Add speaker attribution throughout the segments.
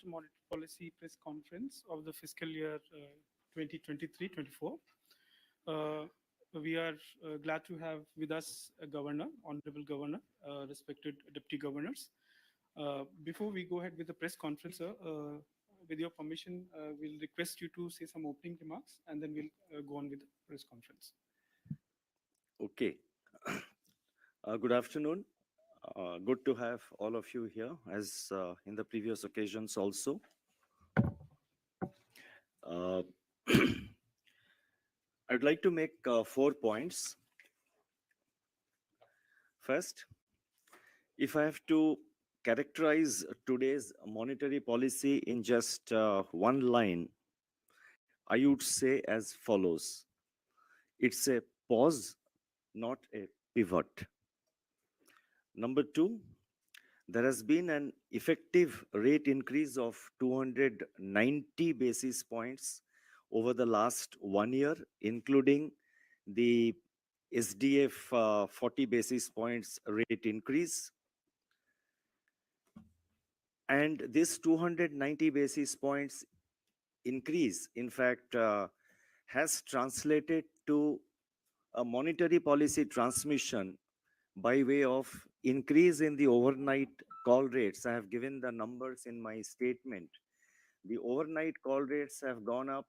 Speaker 1: monetary policy press conference of the fiscal year 2023-24. We are glad to have with us a governor, honorable governor, respected deputy governors. Before we go ahead with the press conference, sir, with your permission, we'll request you to say some opening remarks and then we'll go on with the press conference.
Speaker 2: Okay. Good afternoon. Good to have all of you here, as in the previous occasions also. I'd like to make 4 points. First, if I have to characterize today's monetary policy in just one line, I would say as follows. It's a pause, not a pivot. Number 2, there has been an effective rate increase of 290 basis points over the last 1 year, including the SDF 40 basis points rate increase. And this 290 basis points increase, in fact, has translated to a monetary policy transmission by way of increase in the overnight call rates. I have given the numbers in my statement. The overnight call rates have gone up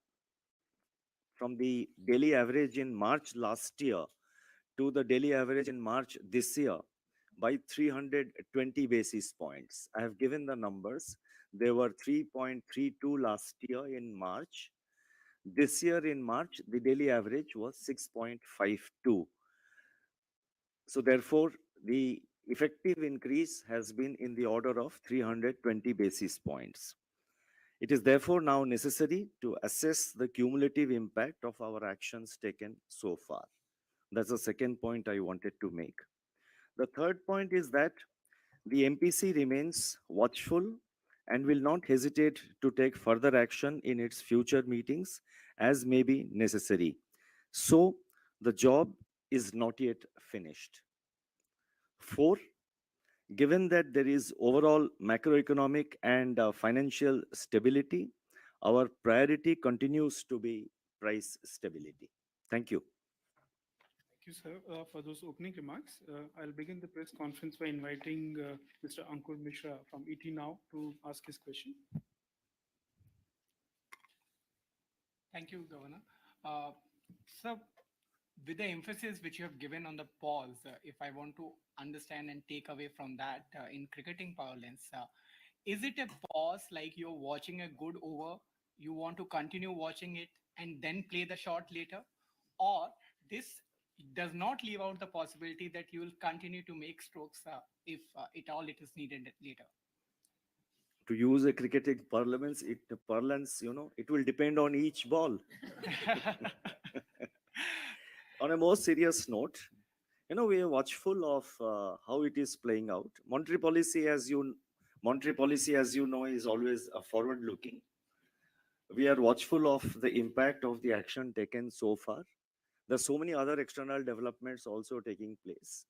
Speaker 2: from the daily average in March last year to the daily average in March this year by 320 basis points. I have given the numbers. They were 3.32 last year in March. This year in March, the daily average was 6.52. So therefore, the effective increase has been in the order of 320 basis points. It is therefore now necessary to assess the cumulative impact of our actions taken so far. That's the second point I wanted to make. The third point is that the MPC remains watchful and will not hesitate to take further action in its future meetings as may be necessary. So the job is not yet finished. 4, given that there is overall macroeconomic and financial stability, our priority continues to be price stability. Thank you.
Speaker 1: Thank you, sir, for those opening remarks. I'll begin the press conference by inviting Mr. Ankur Mishra from ET Now to ask his question.
Speaker 3: Thank you, Governor. So, with the emphasis which you have given on the pause, if I want to understand and take away from that in cricketing parlance, is it a pause like you're watching a good over, you want to continue watching it and then play the shot later? Or this does not leave out the possibility that you will continue to make strokes if it is needed later?
Speaker 2: To use a cricketing parlance, it will depend on each ball. On a more serious note, we are watchful of how it is playing out. Monetary policy, as you know, is always forward-looking. We are watchful of the impact of the action taken so far. There are so many other external developments also taking place,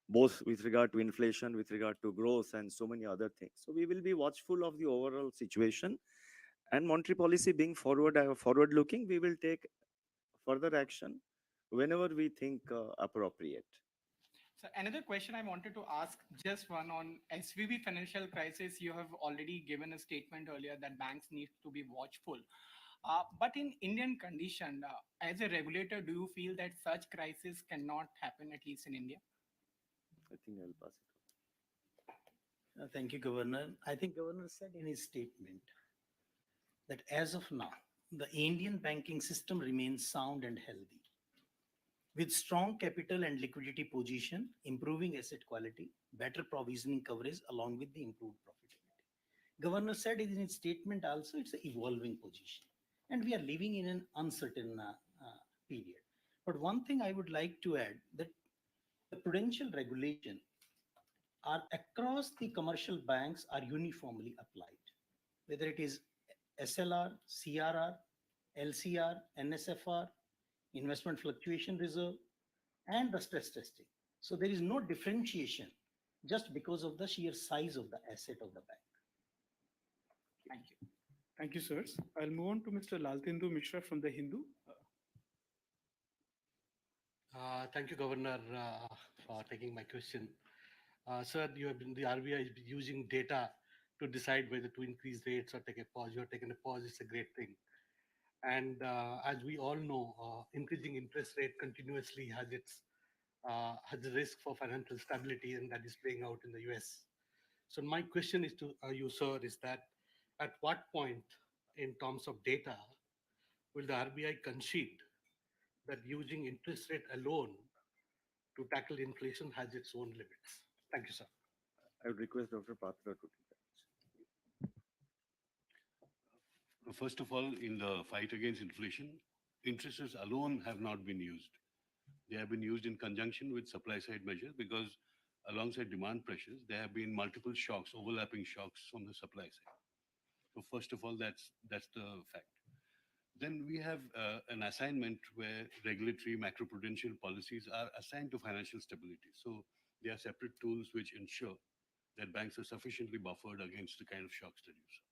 Speaker 2: both with regard to inflation, with regard to growth, and so many other things. So we will be watchful of the overall situation. And monetary policy being forward-looking, we will take further action whenever we think appropriate.
Speaker 3: So another question I wanted to ask, just one on SVB financial crisis. You have already given a statement earlier that banks need to be watchful. But in Indian condition, as a regulator, do you feel that such crisis cannot happen, at least in India?
Speaker 2: I think I'll pass it.
Speaker 4: Thank you, Governor. I think Governor said in his statement that as of now, the Indian banking system remains sound and healthy, with strong capital and liquidity position, improving asset quality, better provisioning coverage, along with the improved profitability. Governor said in his statement also, it's an evolving position, and we are living in an uncertain period. But one thing I would like to add, that the prudential regulation are across the commercial banks are uniformly applied, whether it is SLR, CRR, LCR, NSFR, investment fluctuation reserve, and the stress testing. So there is no differentiation just because of the sheer size of the asset of the bank.
Speaker 1: Thank you, sirs. I'll move on to Mr. Laltendu Mishra from the Hindu.
Speaker 5: Thank you, Governor, for taking my question. Sir, the RBI is using data to decide whether to increase rates or take a pause. You are taking a pause, it's a great thing. And as we all know, increasing interest rate continuously has a risk for financial stability, and that is playing out in the US. So my question is to you, sir, is that at what point in terms of data will the RBI concede that using interest rate alone to tackle inflation has its own limits? Thank you, sir.
Speaker 2: I would request Dr. Patra to take that.
Speaker 6: First of all, in the fight against inflation, interest rates alone have not been used. They have been used in conjunction with supply side measures because alongside demand pressures, there have been multiple shocks, overlapping shocks from the supply side. So first of all, that's the fact. Then we have an assignment where regulatory macroprudential policies are assigned to financial stability. So they are separate tools which ensure that banks are sufficiently buffered against the kind of shocks that you saw.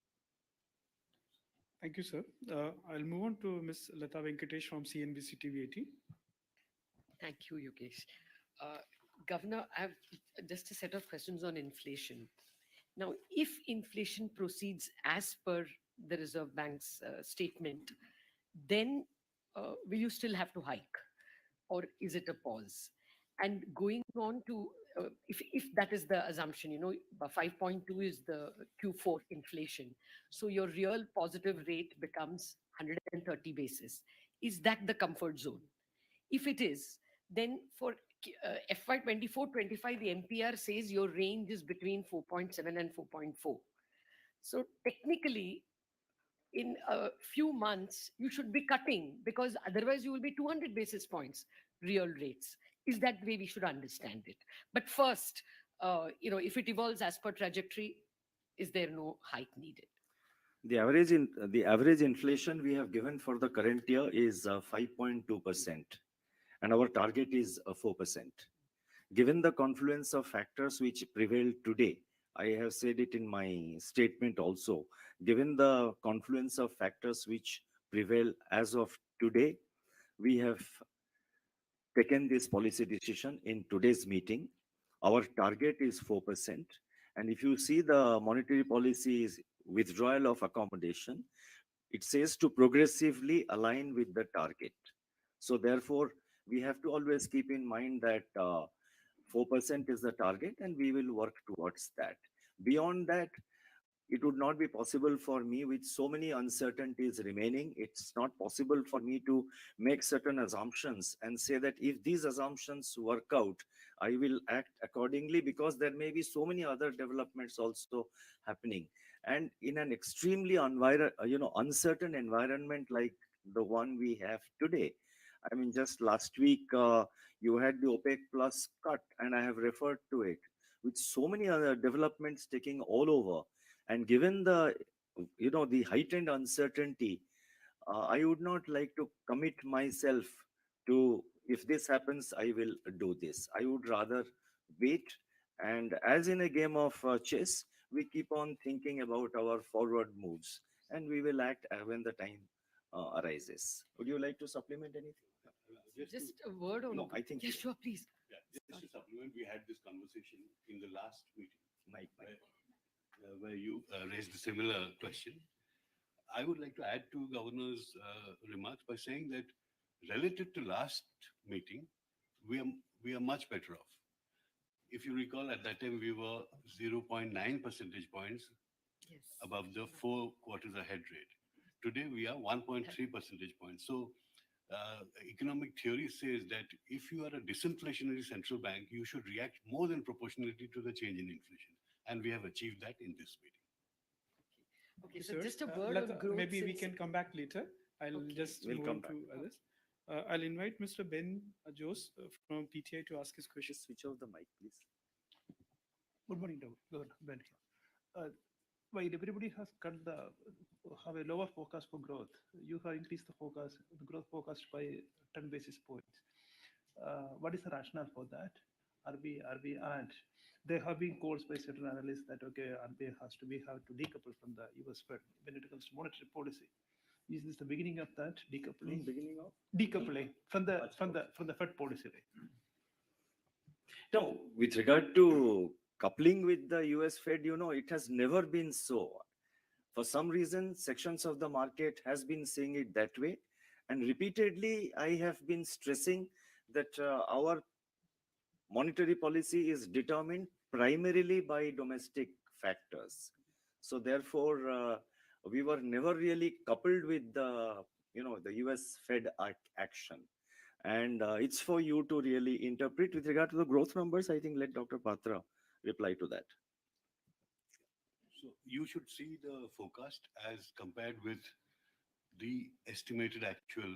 Speaker 1: Thank you, sir. I'll move on to Ms. Lata Venkatesh from CNBC TV 18.
Speaker 7: Thank you, Yogesh. Governor, I have just a set of questions on inflation. Now, if inflation proceeds as per the Reserve Bank's statement, then will you still have to hike, or is it a pause? And going on to, if that is the assumption, 5.2 is the Q4 inflation. So your real positive rate becomes 130 basis. Is that the comfort zone? If it is, then for FY24-25, the MPR says your range is between 4.7 and 4.4. So technically, in a few months, you should be cutting, because otherwise you will be 200 basis points real rates. Is that the way we should understand it? But first, if it evolves as per trajectory, is there no hike needed?
Speaker 2: The average inflation we have given for the current year is 5.2%, and our target is 4%. Given the confluence of factors which prevail today, I have said it in my statement also, given the confluence of factors which prevail as of today, we have taken this policy decision in today's meeting. Our target is 4%. And if you see the monetary policy's withdrawal of accommodation, it says to progressively align with the target. So therefore, we have to always keep in mind that 4% is the target, and we will work towards that. Beyond that, it would not be possible for me, with so many uncertainties remaining, it's not possible for me to make certain assumptions and say that if these assumptions work out, I will act accordingly, because there may be so many other developments also happening. And in an extremely uncertain environment like the one we have today, I mean, just last week, you had the OPEC plus cut, and I have referred to it, with so many other developments taking all over. And given the, the heightened uncertainty, I would not like to commit myself to, if this happens, I will do this. I would rather wait. And as in a game of chess, we keep on thinking about our forward moves, and we will act when the time arises. Would you like to supplement anything?
Speaker 7: Just a word on.
Speaker 2: No, I think.
Speaker 7: Yes, sure, please.
Speaker 6: Yeah, just to supplement, we had this conversation in the last meeting.
Speaker 2: Mike.
Speaker 6: Where you raised a similar question. I would like to add to Governor's remarks by saying that relative to last meeting, we are much better off. If you recall, at that time we were 0.9 percentage points above the 4 quarters ahead rate. Today we are 1.3 percentage points. So economic theory says that if you are a disinflationary central bank, you should react more than proportionally to the change in inflation. And we have achieved that in this meeting.
Speaker 7: Okay, so
Speaker 1: Sir,
Speaker 7: just a word
Speaker 1: Lata,
Speaker 7: on growth.
Speaker 1: maybe we can come back later. I'll just
Speaker 2: We'll
Speaker 1: move
Speaker 2: come
Speaker 1: on
Speaker 2: back.
Speaker 1: to others. I'll invite Mr. Ben Jose from PTI to ask his question.
Speaker 2: Just switch off the mic, please.
Speaker 8: Good morning, Governor. Ben here. While everybody has have a lower forecast for growth, you have increased the growth forecast by 10 basis points. What is the rationale for that? RBI and there have been calls by certain analysts that okay, RBI have to decouple from the US Fed when it comes to monetary policy. Is this the beginning of that decoupling?
Speaker 2: Beginning of?
Speaker 8: Decoupling from the Fed policy rate.
Speaker 2: No, with regard to coupling with the US Fed, it has never been so. For some reason, sections of the market has been seeing it that way. And repeatedly, I have been stressing that our monetary policy is determined primarily by domestic factors. So therefore, we were never really coupled with the US Fed action. And it's for you to really interpret. With regard to the growth numbers, I think let Dr. Patra reply to that.
Speaker 6: So you should see the forecast as compared with the estimated actual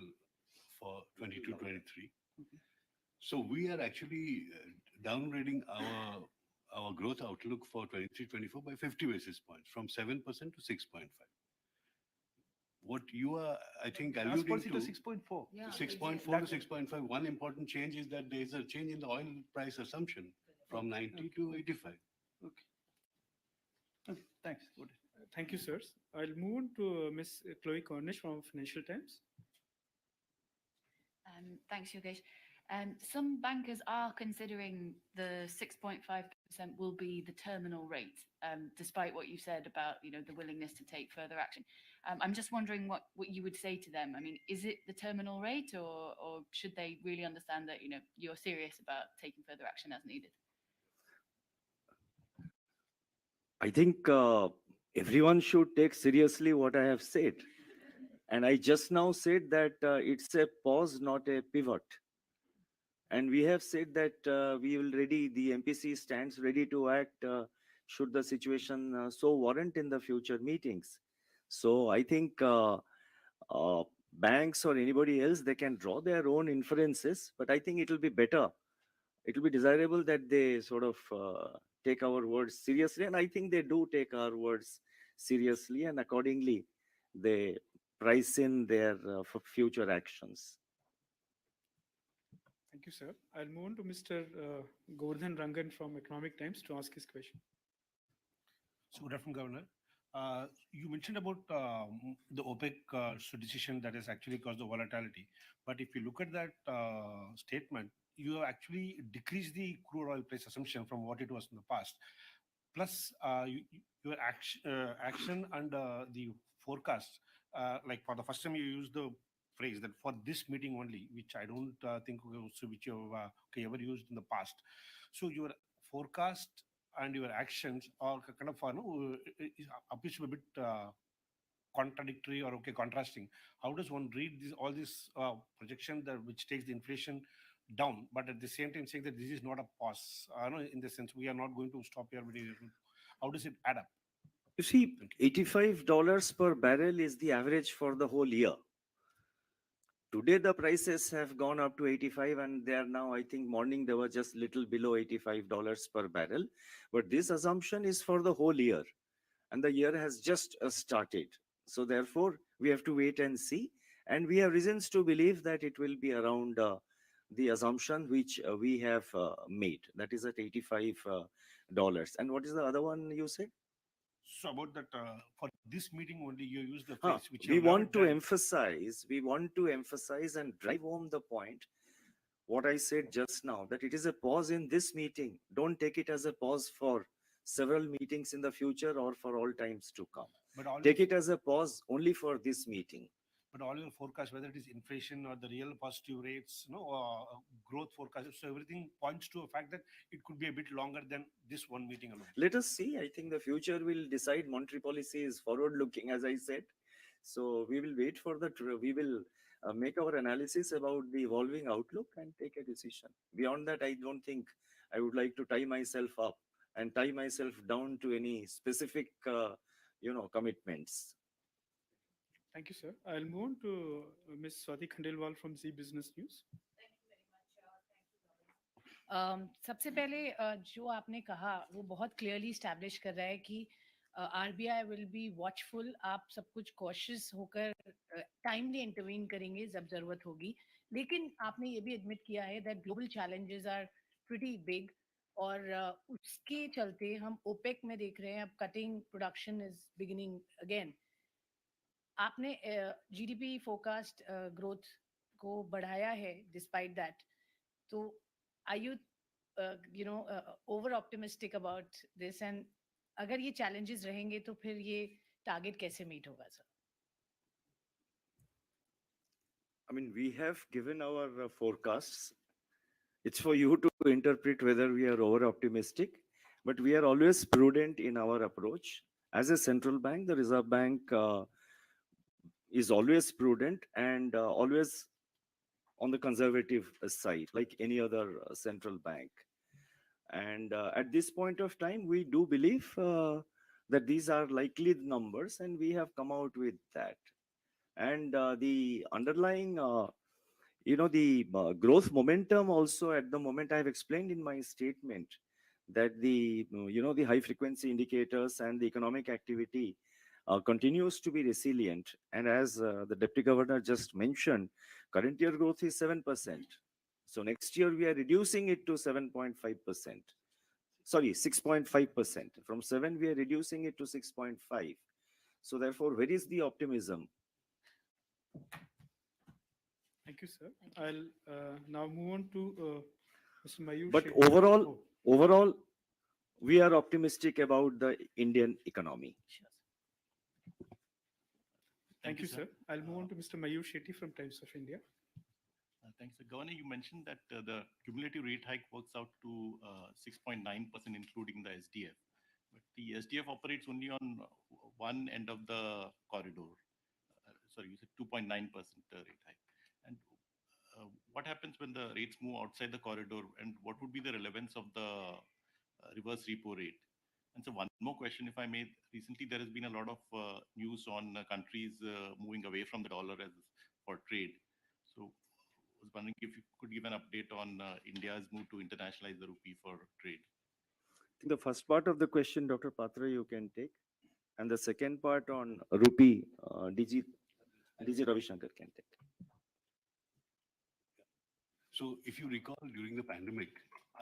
Speaker 6: for 22-23. So we are actually downgrading our growth outlook for 23-24 by 50 basis points from 7% to 6.5. What you are, I think,
Speaker 8: Last
Speaker 6: alluding
Speaker 8: policy
Speaker 6: to,
Speaker 8: to 6.4.
Speaker 7: Yeah,
Speaker 6: 6.4 to 6.5, one important change is that there is a change in the oil price assumption from 90 to 85.
Speaker 8: Okay, thanks. Good.
Speaker 1: Thank you, sirs. I'll move on to Ms. Chloe Cornish from Financial Times.
Speaker 9: Thanks, Yogesh. Some bankers are considering the 6.5% will be the terminal rate, despite what you said about the willingness to take further action. I'm just wondering what you would say to them. I mean, is it the terminal rate, or should they really understand that you're serious about taking further action as needed?
Speaker 2: I think everyone should take seriously what I have said. And I just now said that it's a pause, not a pivot. And we have said that the MPC stands ready to act should the situation so warrant in the future meetings. So I think banks or anybody else, they can draw their own inferences, but I think it will be better. It will be desirable that they sort of take our words seriously. And I think they do take our words seriously, and accordingly, they price in their future actions.
Speaker 1: Thank you, sir. I'll move on to Mr. Govardhan Rangan from Economic Times to ask his question.
Speaker 10: So good afternoon, Governor. You mentioned about the OPEC decision that has actually caused the volatility. But if you look at that statement, you have actually decreased the crude oil price assumption from what it was in the past. Plus, your action and the forecast, like for the first time you used the phrase that for this meeting only, which I don't think which you have ever used in the past. So your forecast and your actions are kind of appears to be a bit contradictory or contrasting. How does one read all this projection which takes the inflation down, but at the same time saying that this is not a pause? In the sense we are not going to stop here. How does it add up?
Speaker 2: You see, $85 per barrel is the average for the whole year. Today, the prices have gone up to 85, and they are now, I think, morning, they were just little below $85 per barrel. But this assumption is for the whole year, and the year has just started. So therefore, we have to wait and see. And we have reasons to believe that it will be around the assumption which we have made. That is at $85. And what is the other one you said?
Speaker 10: So about that, for this meeting only, you use the phrase which
Speaker 2: we want to emphasize and drive home the point, what I said just now, that it is a pause in this meeting. Don't take it as a pause for several meetings in the future or for all times to come. But take it as a pause only for this meeting.
Speaker 10: But all your forecasts, whether it is inflation or the real positive rates, growth forecast, so everything points to a fact that it could be a bit longer than this one meeting alone.
Speaker 2: Let us see. I think the future will decide. Monetary policy is forward-looking, as I said. So we will wait for we will make our analysis about the evolving outlook and take a decision. Beyond that, I don't think I would like to tie myself up and tie myself down to any specific, commitments.
Speaker 1: Thank you, sir. I'll move on to Ms. Swati Khandelwal from Zee Business News.
Speaker 11: सबसे पहले जो आपने कहा वो बहुत clearly establish कर रहा है कि आरबीआई विल बी वॉचफुल, आप सब कुछ कॉशियस होकर टाइमली इंटरवीन करेंगे जब जरूरत होगी. लेकिन आपने ये भी एडमिट किया है that global challenges are pretty big और उसके चलते हम ओपेक में देख रहे हैं अब cutting production is beginning again. आपने जीडीपी फोरकास्ट ग्रोथ को बढ़ाया है डिस्पाइट दैट. तो are you over optimistic about this, and अगर ये चैलेंजेस रहेंगे तो फिर ये टारगेट कैसे मीट होगा sir?
Speaker 2: I mean, we have given our forecasts. It's for you to interpret whether we are over optimistic, but we are always prudent in our approach. As a central bank, the Reserve Bank is always prudent and always on the conservative side, like any other central bank. And at this point of time, we do believe that these are likely the numbers, and we have come out with that. And the underlying, the growth momentum also at the moment I have explained in my statement that the high frequency indicators and the economic activity continues to be resilient. And as the Deputy Governor just mentioned, current year growth is 7%. So next year we are reducing it to 7.5%. Sorry, 6.5%. From 7, we are reducing it to 6.5. So therefore, where is the optimism?
Speaker 1: Thank you, sir. I'll now move on to Mr. Mayur.
Speaker 2: But
Speaker 1: Shetty.
Speaker 2: overall, we are optimistic about the Indian economy.
Speaker 1: Thank you, sir. I'll move on to Mr. Mayur Shetty from Times of India.
Speaker 12: Thanks, sir. Governor, you mentioned that the cumulative rate hike works out to 6.9%, including the SDF. But the SDF operates only on one end of the corridor. Sorry, you said 2.9% rate hike. And what happens when the rates move outside the corridor, and what would be the relevance of the reverse repo rate? And so one more question, if I may. Recently, there has been a lot of news on countries moving away from the dollar as for trade. So I was wondering if you could give an update on India's move to internationalize the rupee for trade.
Speaker 2: I think the first part of the question, Dr. Patra, you can take. And the second part on rupee, DG Ravi Shankar can take.
Speaker 6: So if you recall, during the pandemic,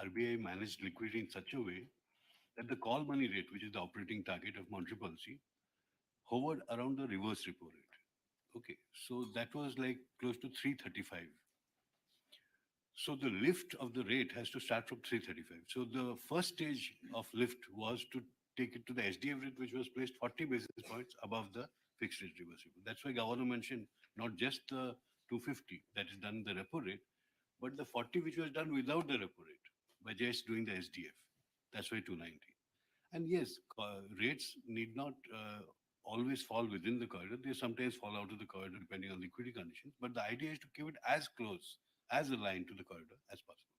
Speaker 6: RBI managed liquidity in such a way that the call money rate, which is the operating target of monetary policy, hovered around the reverse repo rate. Okay, so that was like close to 335. So the lift of the rate has to start from 335. So the first stage of lift was to take it to the SDF rate, which was placed 40 basis points above the fixed rate reverse repo. That's why Governor mentioned not just the 250 that is done the repo rate, but the 40 which was done without the repo rate by just doing the SDF. That's why 290. And yes, rates need not always fall within the corridor. They sometimes fall out of the corridor depending on liquidity conditions. But the idea is to keep it as close, as aligned to the corridor as possible.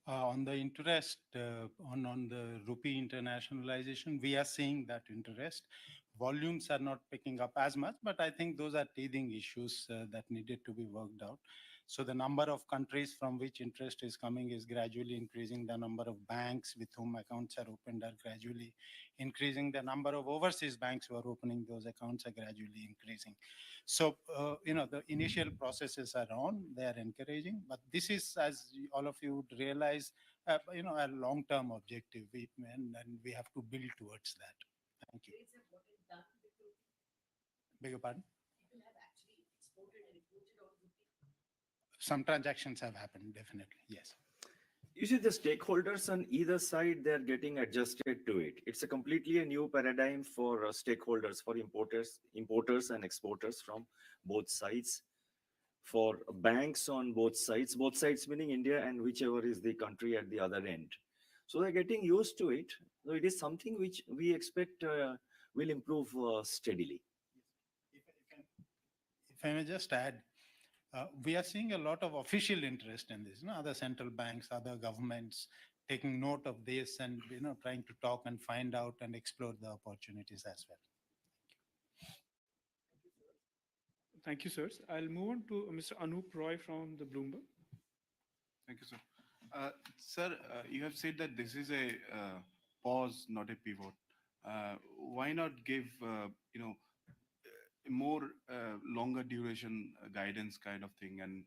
Speaker 13: On the interest, on the rupee internationalization, we are seeing that interest. Volumes are not picking up as much, but I think those are teething issues that needed to be worked out. So the number of countries from which interest is coming is gradually increasing. The number of banks with whom accounts are opened are gradually increasing. The number of overseas banks who are opening those accounts are gradually increasing. So, the initial processes are on, they are encouraging, but this is, as all of you would realize, a long-term objective, and we have to build towards that. Thank you. Beg your pardon? Some transactions have happened, definitely, yes.
Speaker 2: You see, the stakeholders on either side, they're getting adjusted to it. It's a completely a new paradigm for stakeholders, for importers and exporters from both sides, for banks on both sides meaning India and whichever is the country at the other end. So they're getting used to it. So it is something which we expect will improve steadily.
Speaker 13: If I may just add, we are seeing a lot of official interest in this. Other central banks, other governments taking note of this and trying to talk and find out and explore the opportunities as well.
Speaker 1: Thank you, sir. I'll move on to Mr. Anup Roy from the Bloomberg.
Speaker 14: Thank you, sir. Sir, you have said that this is a pause, not a pivot. Why not give, a more longer duration guidance kind of thing, and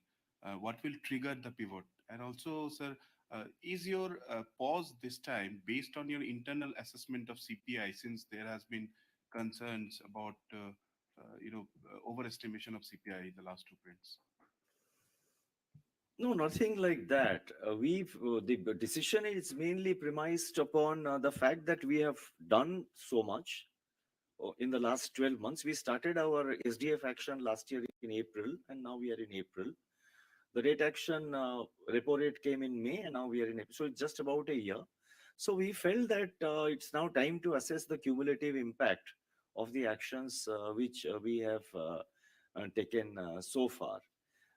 Speaker 14: what will trigger the pivot? And also, sir, Is your pause this time based on your internal assessment of CPI, since there has been concerns about overestimation of CPI in the last two prints?
Speaker 2: No, nothing like that. The decision is mainly premised upon the fact that we have done so much in the last 12 months. We started our SDF action last year in April, and now we are in April. The rate action repo rate came in May, and now we are in April. So it's just about a year. So we felt that it's now time to assess the cumulative impact of the actions which we have taken so far.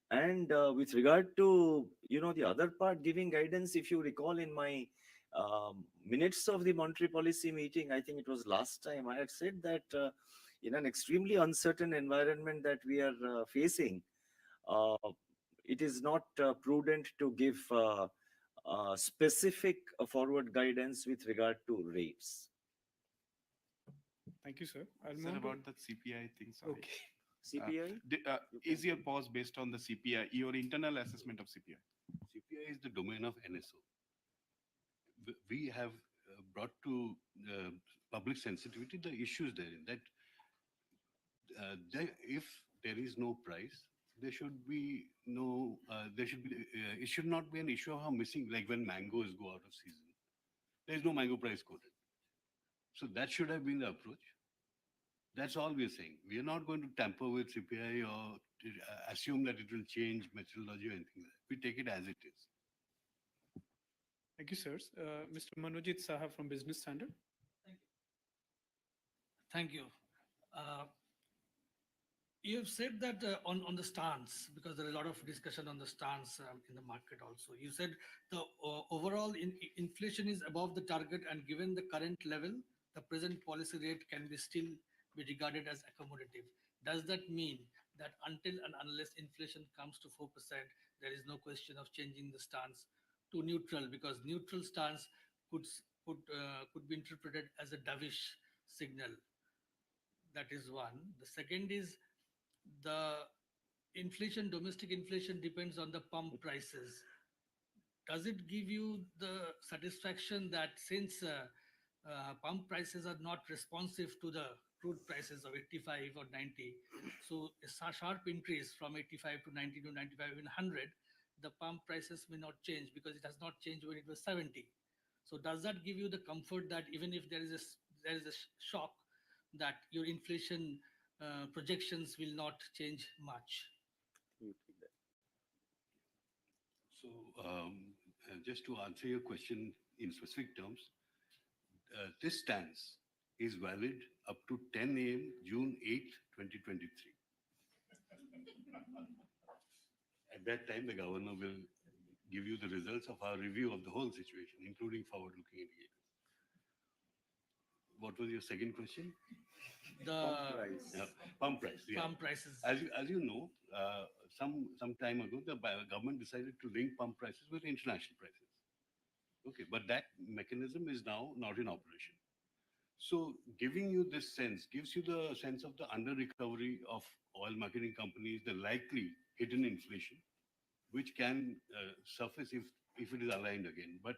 Speaker 2: And with regard to the other part, giving guidance, if you recall in my minutes of the monetary policy meeting, I think it was last time, I had said that in an extremely uncertain environment that we are facing, uh, it is not prudent to give specific forward guidance with regard to rates.
Speaker 1: Thank you, sir. I'll
Speaker 14: Sir,
Speaker 1: move to-
Speaker 14: about that CPI thing, sorry.
Speaker 1: Okay.
Speaker 2: CPI?
Speaker 14: Is your pause based on the CPI, your internal assessment of CPI?
Speaker 6: CPI is the domain of NSO. We have brought to public sensitivity the issues therein, that if there is no price, there should be no, it should not be an issue of how missing, like when mangoes go out of season. There is no mango price quoted. So that should have been the approach. That's all we're saying. We are not going to tamper with CPI or assume that it will change methodology or anything like that. We take it as it is.
Speaker 1: Thank you, sirs. Mr. Manojit Saha from Business Standard.
Speaker 15: Thank you. You have said that on the stance, because there is a lot of discussion on the stance in the market also. You said the overall inflation is above the target, and given the current level, the present policy rate can be still be regarded as accommodative. Does that mean that until and unless inflation comes to 4%, there is no question of changing the stance to neutral? Because neutral stance could be interpreted as a dovish signal. That is one. The second is the inflation, domestic inflation depends on the pump prices. Does it give you the satisfaction that since pump prices are not responsive to the crude prices of 85 or 90, so a sharp increase from 85 to 90 to 95, even 100, the pump prices may not change because it has not changed when it was 70. So does that give you the comfort that even if there is a shock, that your inflation projections will not change much?
Speaker 6: So just to answer your question in specific terms, this stance is valid up to 10 a.m. June 8, 2023. At that time, the governor will give you the results of our review of the whole situation, including forward-looking indicators. What was your second question?
Speaker 15: The
Speaker 6: pump price. Yeah.
Speaker 15: Pump prices.
Speaker 6: As you know, some time ago, the government decided to link pump prices with international prices. Okay, but that mechanism is now not in operation. So giving you this sense gives you the sense of the under recovery of oil marketing companies, the likely hidden inflation, which can surface if it is aligned again. But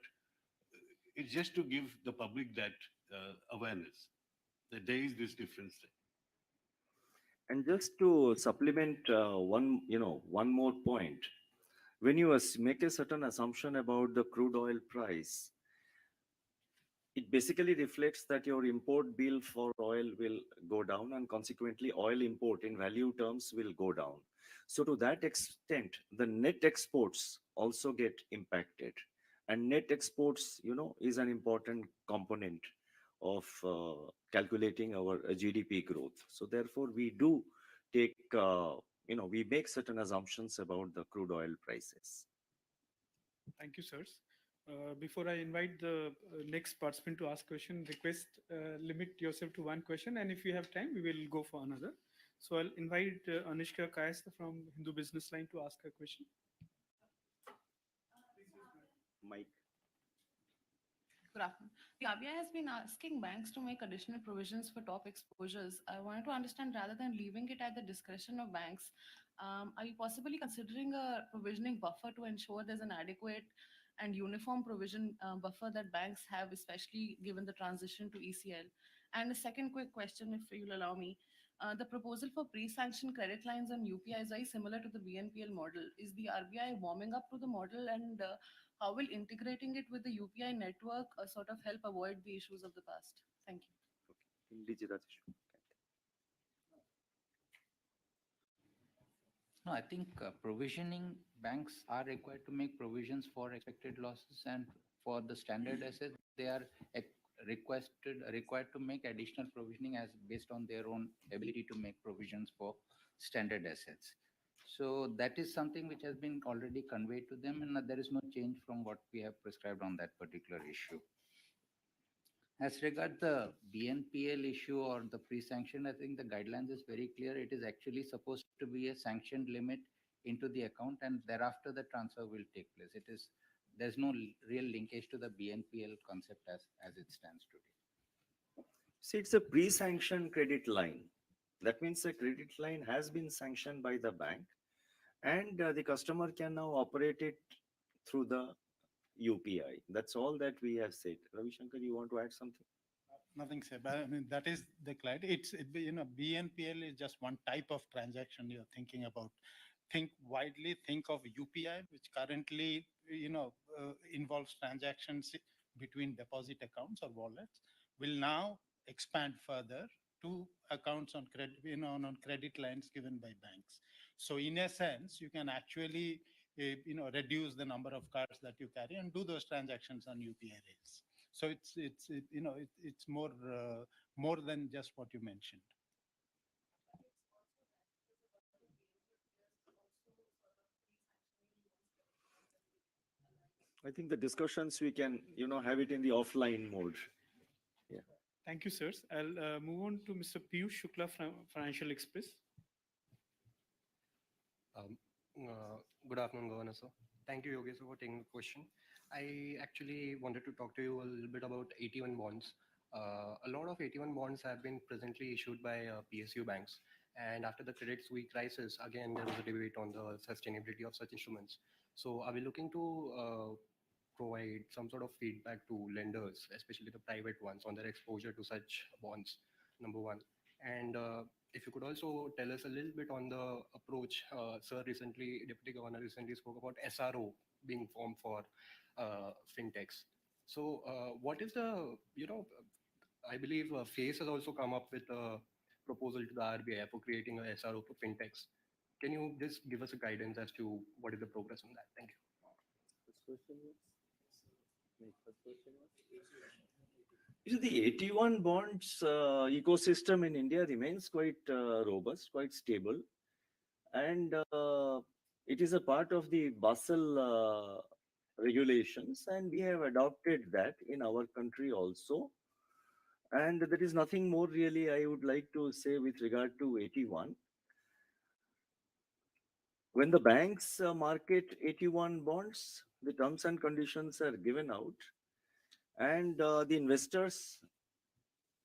Speaker 6: it's just to give the public that awareness that there is this difference there.
Speaker 2: And just to supplement one more point, when you make a certain assumption about the crude oil price, it basically reflects that your import bill for oil will go down, and consequently oil import in value terms will go down. So to that extent, the net exports also get impacted, and net exports, is an important component of calculating our GDP growth. So therefore, we do take, we make certain assumptions about the crude oil prices.
Speaker 1: Thank you, sirs. Before I invite the next participant to ask question, request limit yourself to one question, and if we have time, we will go for another. So I'll invite Anushka Kayastha from Hindu Business Line to ask a question.
Speaker 2: Mike.
Speaker 16: Good afternoon. The RBI has been asking banks to make additional provisions for top exposures. I wanted to understand, rather than leaving it at the discretion of banks, are you possibly considering a provisioning buffer to ensure there's an adequate and uniform provision buffer that banks have, especially given the transition to ECL? And a second quick question, if you'll allow me. The proposal for pre-sanctioned credit lines on UPI is very similar to the BNPL model. Is the RBI warming up to the model, and how will integrating it with the UPI network sort of help avoid the issues of the past? Thank you.
Speaker 2: DG Rajesh.
Speaker 17: No, I think provisioning banks are required to make provisions for expected losses, and for the standard assets, they are required to make additional provisioning as based on their own ability to make provisions for standard assets. So that is something which has been already conveyed to them, and there is no change from what we have prescribed on that particular issue. As regard the BNPL issue or the pre-sanction, I think the guidelines is very clear. It is actually supposed to be a sanctioned limit into the account, and thereafter the transfer will take place. There's no real linkage to the BNPL concept as it stands today.
Speaker 2: See, it's a pre-sanctioned credit line. That means the credit line has been sanctioned by the bank, and the customer can now operate it through the UPI. That's all that we have said. Ravi Shankar, you want to add something?
Speaker 13: Nothing, sir. But I mean, that is the client. BNPL is just one type of transaction you're thinking about. Think widely, think of UPI, which currently, involves transactions between deposit accounts or wallets, will now expand further to accounts on credit, on credit lines given by banks. So in a sense, you can actually, reduce the number of cards that you carry and do those transactions on UPI rails. So it's more than just what you mentioned.
Speaker 2: I think the discussions we can, have it in the offline mode. Yeah.
Speaker 1: Thank you, sirs. I'll move on to Mr. Piyush Shukla from Financial Express.
Speaker 18: Good afternoon, Governor, sir. Thank you, Yogesh, for taking the question. I actually wanted to talk to you a little bit about AT1 bonds. A lot of AT1 bonds have been presently issued by PSU banks. And after the Credit Suisse crisis, again, there was a debate on the sustainability of such instruments. So are we looking to provide some sort of feedback to lenders, especially the private ones, on their exposure to such bonds, number one? And if you could also tell us a little bit on the approach, sir, Deputy Governor recently spoke about SRO being formed for fintechs. So what is the, I believe FACE has also come up with a proposal to the RBI for creating a SRO for fintechs. Can you just give us a guidance as to what is the progress on that? Thank you.
Speaker 2: The AT1 bonds ecosystem in India remains quite robust, quite stable, and it is a part of the Basel regulations, and we have adopted that in our country also. And there is nothing more really I would like to say with regard to AT1. When the banks market AT1 bonds, the terms and conditions are given out, and the investors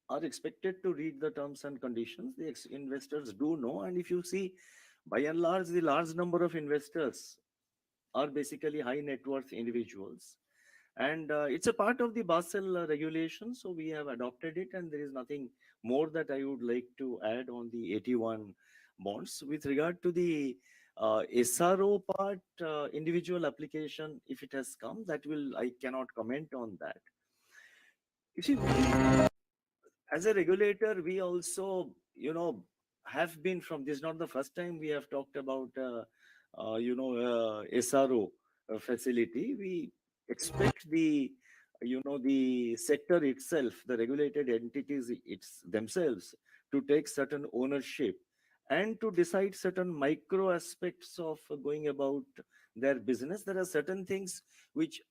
Speaker 2: are expected to read the terms and conditions. The investors do know, and if you see, by and large, the large number of investors are basically high net worth individuals, and it's a part of the Basel regulation, so we have adopted it, and there is nothing more that I would like to add on the AT1 bonds. With regard to the SRO part, individual application, if it has come, I cannot comment on that. You see, as a regulator, we also, have been from this, not the first time we have talked about, SRO facility. We expect the sector itself, the regulated entities themselves, to take certain ownership and to decide certain micro aspects of going about their business. There are certain things which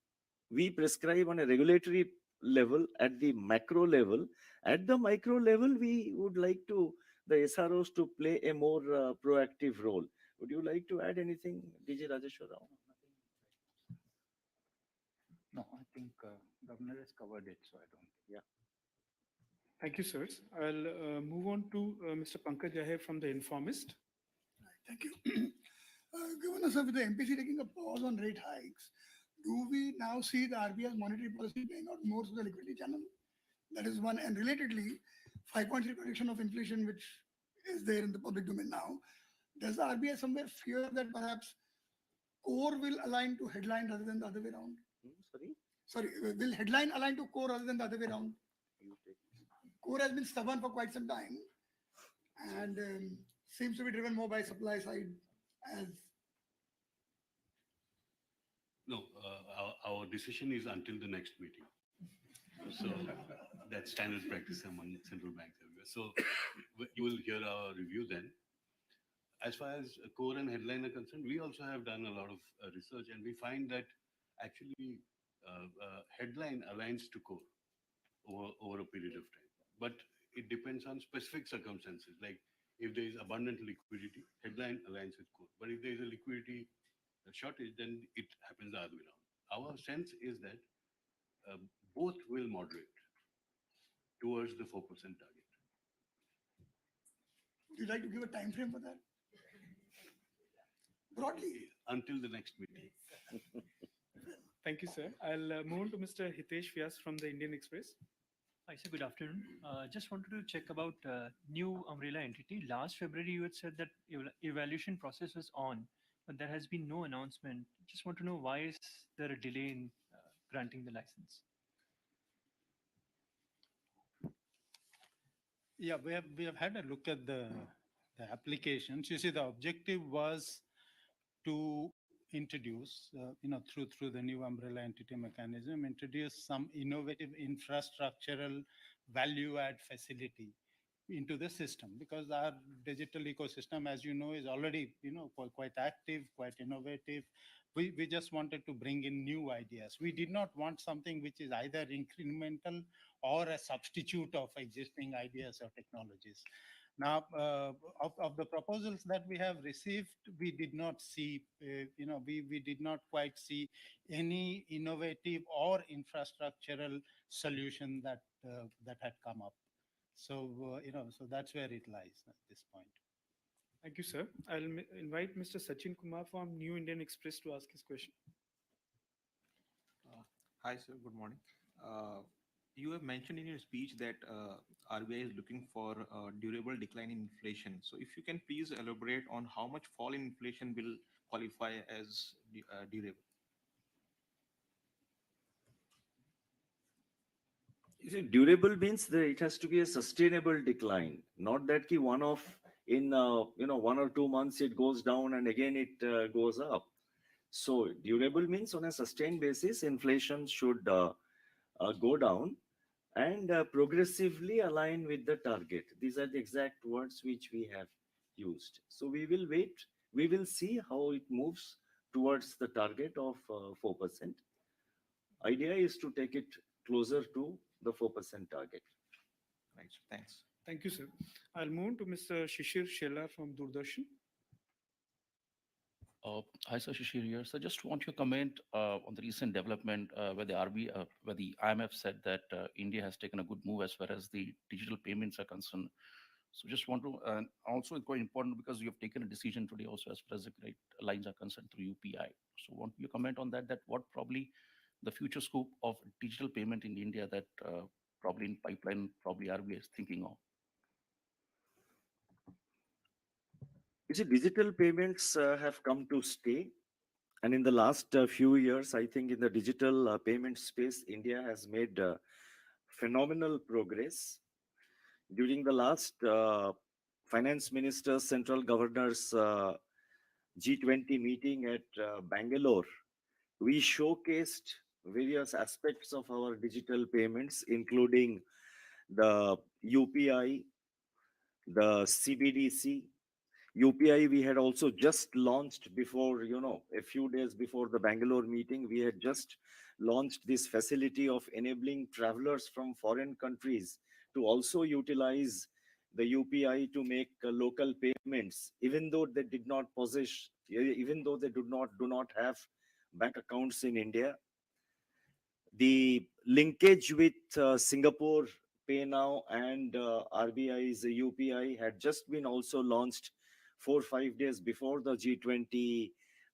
Speaker 2: we prescribe on a regulatory level, at the macro level. At the micro level, we would like the SROs to play a more proactive role. Would you like to add anything, DG Rajeshwar Rao?
Speaker 17: No, I think Governor has covered it, so I don't.
Speaker 2: Yeah.
Speaker 1: Thank you, sirs. I'll move on to Mr. Pankaj Ahir from The Informist.
Speaker 19: Thank you. Governor, sir, with the MPC taking a pause on rate hikes, do we now see the RBI's monetary policy playing out more through the liquidity channel? That is one. And relatedly, 5.3 prediction of inflation, which is there in the public domain now, does the RBI somewhere fear that perhaps core will align to headline rather than the other way around?
Speaker 2: Sorry?
Speaker 19: Sorry, will headline align to core rather than the other way around? Core has been stubborn for quite some time and seems to be driven more by supply side as
Speaker 6: No, our decision is until the next meeting. So that's standard practice among central banks everywhere. So you will hear our review then. As far as core and headline are concerned, we also have done a lot of research, and we find that actually headline aligns to core over a period of time. But it depends on specific circumstances. Like if there is abundant liquidity, headline aligns with core. But if there is a liquidity shortage, then it happens the other way around. Our sense is that both will moderate towards the 4% target.
Speaker 19: Would you like to give a time frame for that? Broadly.
Speaker 6: Until the next meeting.
Speaker 1: Thank you, sir. I'll move on to Mr. Hitesh Vyas from the Indian Express.
Speaker 20: Hi, sir. Good afternoon. Just wanted to check about new umbrella entity. Last February, you had said that evaluation process was on, but there has been no announcement. Just want to know why is there a delay in granting the license?
Speaker 13: Yeah, we have had a look at the applications. You see, the objective was to introduce, through the new umbrella entity mechanism, introduce some innovative infrastructural value add facility into the system, because our digital ecosystem, as you know, is already, quite active, quite innovative. We just wanted to bring in new ideas. We did not want something which is either incremental or a substitute of existing ideas or technologies. Now, of the proposals that we have received, we did not see, we did not quite see any innovative or infrastructural solution that had come up. So, so that's where it lies at this point.
Speaker 1: Thank you, sir. I'll invite Mr. Sachin Kumar from New Indian Express to ask his question.
Speaker 21: Hi, sir. Good morning. You have mentioned in your speech that RBI is looking for a durable decline in inflation. So if you can please elaborate on how much fall in inflation will qualify as durable?
Speaker 2: You see, durable means that it has to be a sustainable decline, not that one off in 1 or 2 months it goes down and again it goes up. So durable means on a sustained basis, inflation should go down and progressively align with the target. These are the exact words which we have used. So we will wait. We will see how it moves towards the target of 4%. Idea is to take it closer to the 4% target.
Speaker 21: Right. Thanks.
Speaker 1: Thank you, sir. I'll move to Mr. Shishir Shela from Doordarshan.
Speaker 22: Hi, sir. Shishir here. So just want your comment on the recent development where the RBI, where the IMF said that India has taken a good move as far as the digital payments are concerned. So just want to, also it's quite important because you have taken a decision today also as far as the great lines are concerned through UPI. So want your comment on that, that what probably the future scope of digital payment in India that probably in pipeline, probably RBI is thinking of.
Speaker 2: You see, digital payments have come to stay. And in the last few years, I think in the digital payment space, India has made phenomenal progress. During the last finance ministers, central governors G20 meeting at Bangalore, we showcased various aspects of our digital payments, including the UPI, the CBDC. UPI, we had also just launched before, a few days before the Bangalore meeting, we had just launched this facility of enabling travelers from foreign countries to also utilize the UPI to make local payments, even though they did not possess, even though they do not have bank accounts in India. The linkage with Singapore Pay Now and RBI's UPI had just been also launched 4 or 5 days before the G20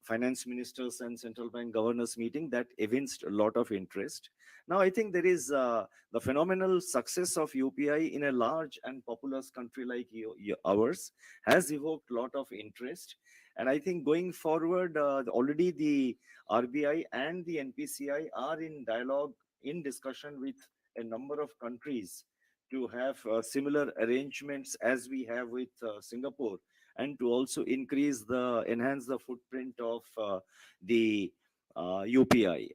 Speaker 2: finance ministers and central bank governors meeting that evinced a lot of interest. Now, I think there is the phenomenal success of UPI in a large and populous country like ours has evoked a lot of interest. And I think going forward, already the RBI and the NPCI are in dialogue, in discussion with a number of countries to have similar arrangements as we have with Singapore, and to also enhance the footprint of the UPI.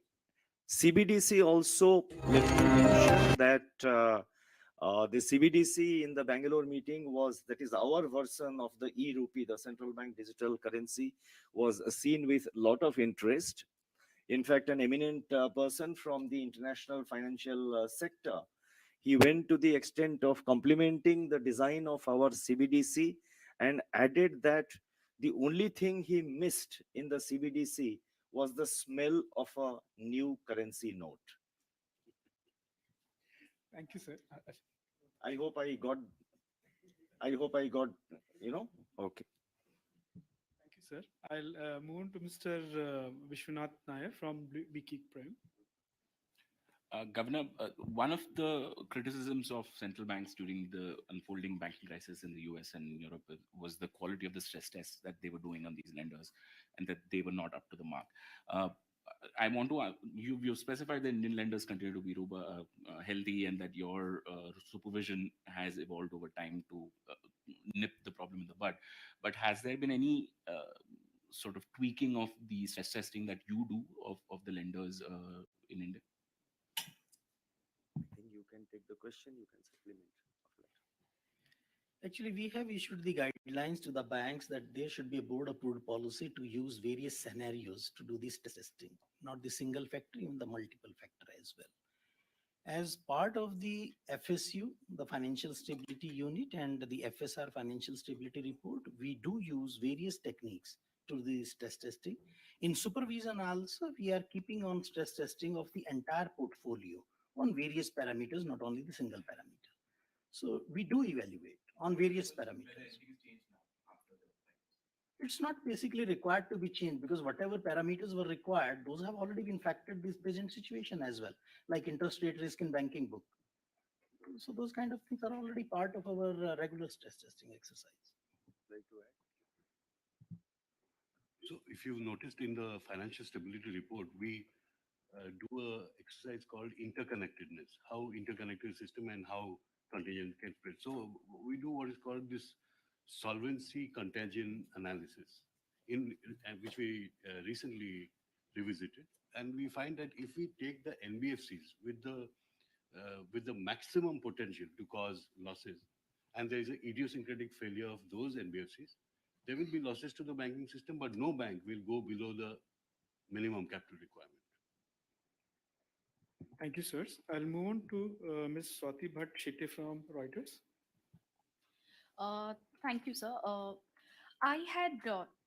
Speaker 2: CBDC also, let me mention that the CBDC in the Bangalore meeting that is our version of the e-rupee, the central bank digital currency, was seen with a lot of interest. In fact, an eminent person from the international financial sector, he went to the extent of complimenting the design of our CBDC and added that the only thing he missed in the CBDC was the smell of a new currency note.
Speaker 1: Thank you, sir.
Speaker 2: I hope I got, okay.
Speaker 1: Thank you, sir. I'll move on to Mr. Vishwanath Nair from BKIC Prime.
Speaker 3: Governor, one of the criticisms of central banks during the unfolding banking crisis in the US and Europe was the quality of the stress tests that they were doing on these lenders, and that they were not up to the mark. I want to, you specified that Indian lenders continue to be healthy, and that your supervision has evolved over time to nip the problem in the bud. But has there been any sort of tweaking of the stress testing that you do of the lenders in India?
Speaker 2: I think you can take the question, you can supplement.
Speaker 4: Actually, we have issued the guidelines to the banks that there should be a board-approved policy to use various scenarios to do this testing, not the single factor, even the multiple factor as well. As part of the FSU, the Financial Stability Unit, and the FSR Financial Stability Report, we do use various techniques to the stress testing. In supervision also, we are keeping on stress testing of the entire portfolio on various parameters, not only the single parameter. So we do evaluate on various parameters. It's not basically required to be changed, because whatever parameters were required, those have already been factored this present situation as well, like interest rate risk in banking book. So those kind of things are already part of our regular stress testing exercise.
Speaker 6: So if you've noticed in the financial stability report, we do a exercise called interconnectedness, how interconnected system and how contagion can spread. So we do what is called this solvency contagion analysis, which we recently revisited, and we find that if we take the NBFCs with the maximum potential to cause losses, and there is an idiosyncratic failure of those NBFCs, there will be losses to the banking system, but no bank will go below the minimum capital requirement.
Speaker 1: Thank you, sirs. I'll move on to Ms. Swati Bhatt Shete from Reuters.
Speaker 9: Thank you, sir. I had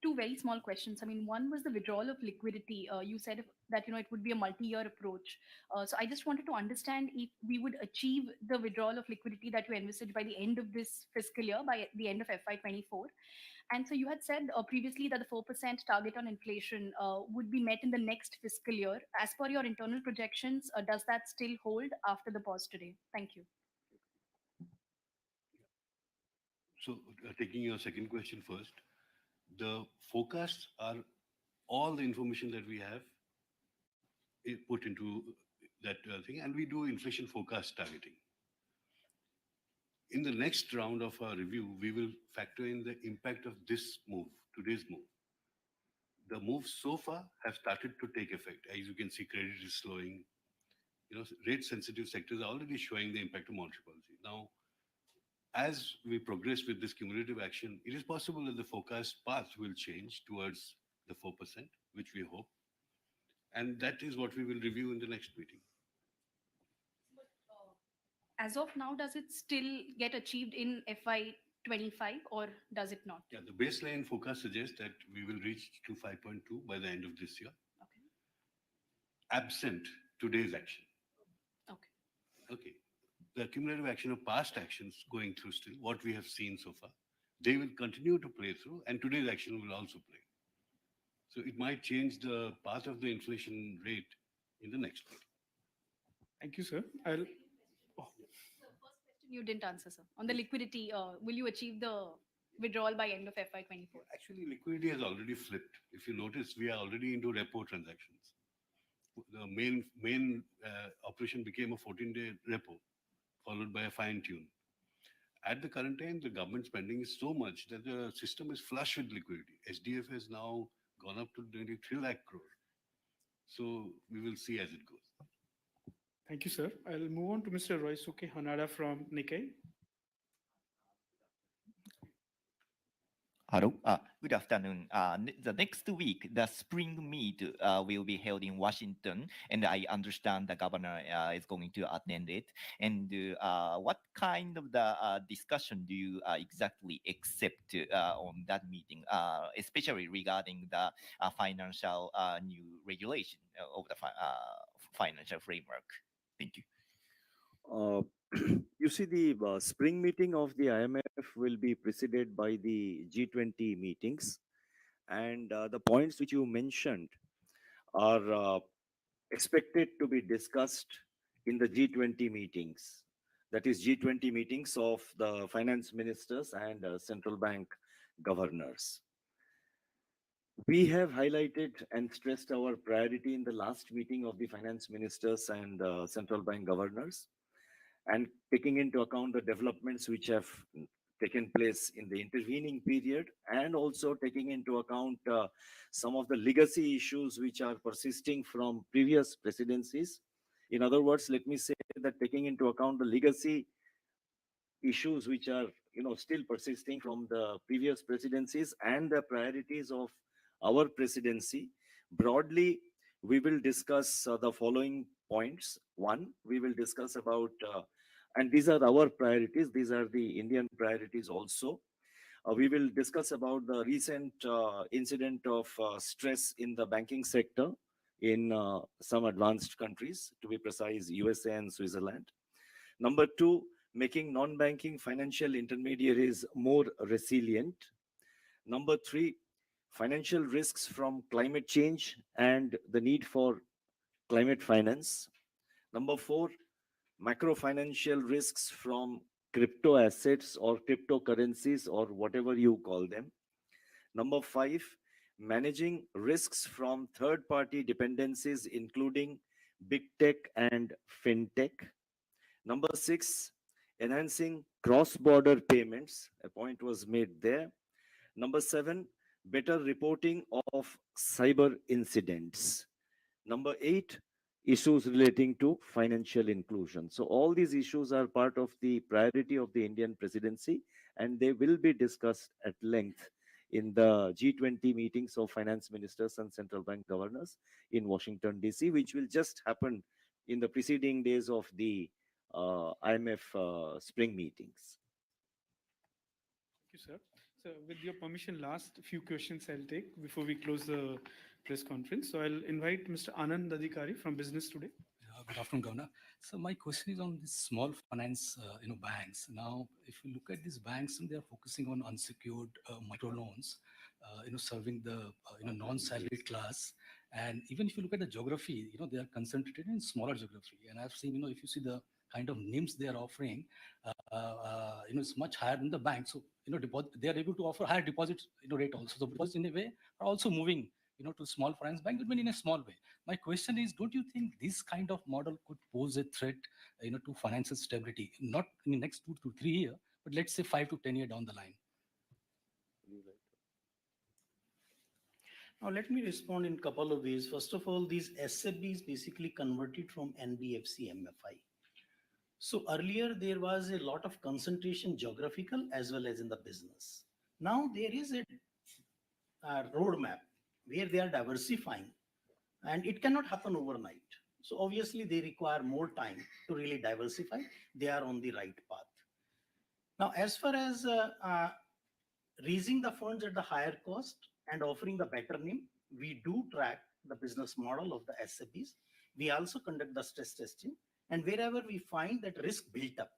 Speaker 9: two very small questions. I mean, one was the withdrawal of liquidity. You said that it would be a multi-year approach. So I just wanted to understand if we would achieve the withdrawal of liquidity that you envisaged by the end of this fiscal year, by the end of FY24. And so you had said previously that the 4% target on inflation would be met in the next fiscal year. As per your internal projections, does that still hold after the pause today? Thank you.
Speaker 6: So taking your second question first, the forecasts are all the information that we have put into that thing, and we do inflation forecast targeting. In the next round of our review, we will factor in the impact of this move, today's move. The moves so far have started to take effect. As you can see, credit is slowing. Rate-sensitive sectors are already showing the impact of monetary policy. Now, as we progress with this cumulative action, it is possible that the forecast path will change towards the 4%, which we hope. And that is what we will review in the next meeting.
Speaker 9: As of now, does it still get achieved in FY25 or does it not?
Speaker 6: Yeah, the baseline forecast suggests that we will reach to 5.2 by the end of this year.
Speaker 9: Okay.
Speaker 6: Absent today's action.
Speaker 9: Okay.
Speaker 6: Okay. The cumulative action of past actions going through still, what we have seen so far, they will continue to play through, and today's action will also play. So it might change the path of the inflation rate in the next meeting.
Speaker 1: Thank you, sir. I'll.
Speaker 5: You didn't answer, sir. On the liquidity, will you achieve the withdrawal by end of FY24?
Speaker 6: Actually, liquidity has already flipped. If you notice, we are already into repo transactions. The main operation became a 14-day repo, followed by a fine tune. At the current time, the government spending is so much that the system is flush with liquidity. SDF has now gone up to nearly 3 lakh crore. So we will see as it goes.
Speaker 1: Thank you, sir. I'll move on to Mr. Roysuke Hanada from Nikkei.
Speaker 7: Hello. Good afternoon. The next week, the spring meet will be held in Washington, and I understand the governor is going to attend it. And what kind of the discussion do you exactly accept on that meeting, especially regarding the financial new regulation of the financial framework? Thank you.
Speaker 2: You see, the spring meeting of the IMF will be preceded by the G20 meetings, and the points which you mentioned are expected to be discussed in the G20 meetings. That is G20 meetings of the finance ministers and central bank governors. We have highlighted and stressed our priority in the last meeting of the finance ministers and central bank governors, and taking into account the developments which have taken place in the intervening period, and also taking into account some of the legacy issues which are persisting from previous presidencies. In other words, let me say that taking into account the legacy issues which are still persisting from the previous presidencies and the priorities of our presidency, broadly we will discuss the following points. One, we will discuss about and these are our priorities, these are the Indian priorities also. We will discuss about the recent incident of stress in the banking sector in some advanced countries, to be precise, USA and Switzerland. Number two, making non-banking financial intermediaries more resilient. Number three, financial risks from climate change and the need for climate finance. Number four, macro financial risks from crypto assets or cryptocurrencies or whatever you call them. Number five, managing risks from third-party dependencies, including big tech and fintech. Number six, enhancing cross-border payments. A point was made there. Number seven, better reporting of cyber incidents. Number eight, issues relating to financial inclusion. So all these issues are part of the priority of the Indian presidency, and they will be discussed at length in the G20 meetings of finance ministers and central bank governors in Washington, D.C., which will just happen in the preceding days of the IMF spring meetings.
Speaker 1: Thank you, sir. So with your permission, last few questions I'll take before we close the press conference. So I'll invite Mr. Anand Adhikari from Business Today.
Speaker 23: Good afternoon, Governor. So my question is on the small finance, banks. Now, if you look at these banks, they are focusing on unsecured micro loans, serving the non-salaried class. And even if you look at the geography, they are concentrated in smaller geography. And I've seen, if you see the kind of NIMs they are offering, it's much higher than the bank. So, they are able to offer higher deposit rate also. So deposits in a way are also moving to small finance bank, but in a small way. My question is, don't you think this kind of model could pose a threat, to financial stability, not in the next 2 to 3 years, but let's say 5 to 10 years down the line?
Speaker 4: Now, let me respond in a couple of ways. First of all, these SFBs basically converted from NBFC MFI. So earlier, there was a lot of concentration geographical as well as in the business. Now, there is a roadmap where they are diversifying, and it cannot happen overnight. So obviously they require more time to really diversify. They are on the right path. Now, as far as raising the funds at the higher cost and offering the better NIM, we do track the business model of the SFBs. We also conduct the stress testing, and wherever we find that risk built up,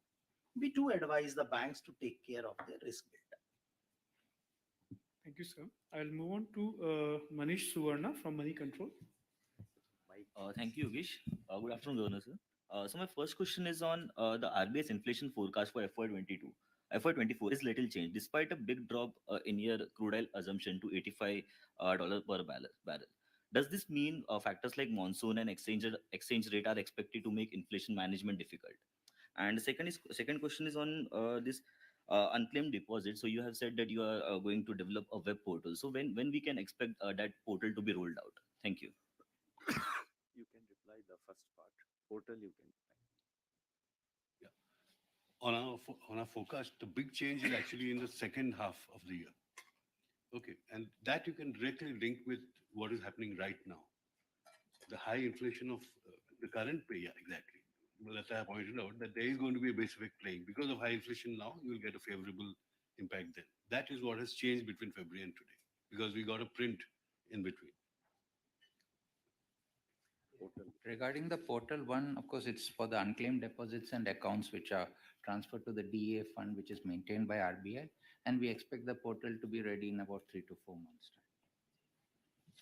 Speaker 4: we do advise the banks to take care of their risk build up.
Speaker 1: Thank you, sir. I'll move on to Manish Suvarna from Money Control.
Speaker 8: Thank you, Yogesh. Good afternoon, Governor, sir. So my first question is on the RBI's inflation forecast for FY22. FY24 is little change despite a big drop in your crude oil assumption to $85 per barrel. Does this mean factors like monsoon and exchange rate are expected to make inflation management difficult? And second question is on this unclaimed deposit. So you have said that you are going to develop a web portal. So when we can expect that portal to be rolled out? Thank you.
Speaker 2: You can reply the first part. Portal you can.
Speaker 6: On our forecast, the big change is actually in the second half of the year. Okay, and that you can directly link with what is happening right now. The high inflation of the current pay, yeah, exactly. Well, that's why I pointed out that there is going to be a base effect playing. Because of high inflation now, you will get a favorable impact then. That is what has changed between February and today, because we got a print in between.
Speaker 17: Regarding the portal one, of course, it's for the unclaimed deposits and accounts which are transferred to the DA fund, which is maintained by RBI. And we expect the portal to be ready in about 3 to 4 months' time.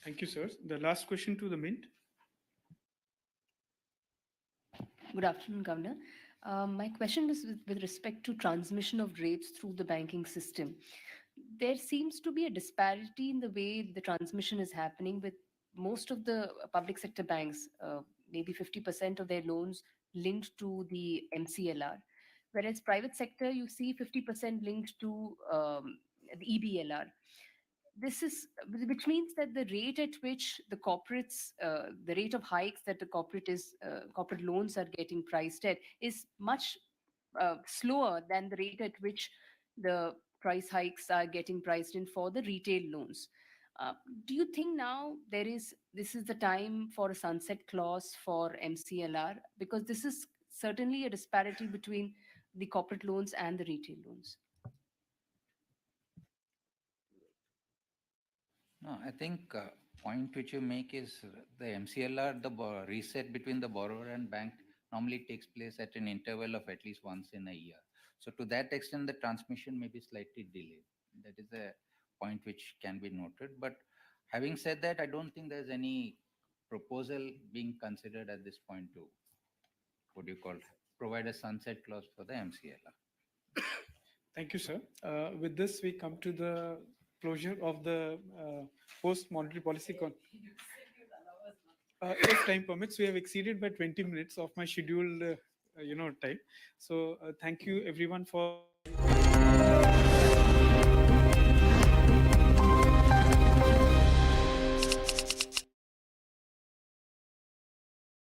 Speaker 1: Thank you, sir. The last question to the Mint.
Speaker 10: Good afternoon, Governor. My question is with respect to transmission of rates through the banking system. There seems to be a disparity in the way the transmission is happening with most of the public sector banks, maybe 50% of their loans linked to the MCLR, whereas private sector, you see 50% linked to the EBLR. This is, which means that the rate at which the corporates, the rate of hikes that the corporate loans are getting priced at is much slower than the rate at which the price hikes are getting priced in for the retail loans. Do you think now this is the time for a sunset clause for MCLR? Because this is certainly a disparity between the corporate loans and the retail loans.
Speaker 17: No, I think point which you make is the MCLR, the reset between the borrower and bank normally takes place at an interval of at least once in a year. So to that extent, the transmission may be slightly delayed. That is a point which can be noted. But having said that, I don't think there's any proposal being considered at this point to, what do you call, provide a sunset clause for the MCLR.
Speaker 1: Thank you, sir. With this, we come to the closure of the post-monetary policy if time permits. We have exceeded by 20 minutes of my scheduled time. So thank you everyone for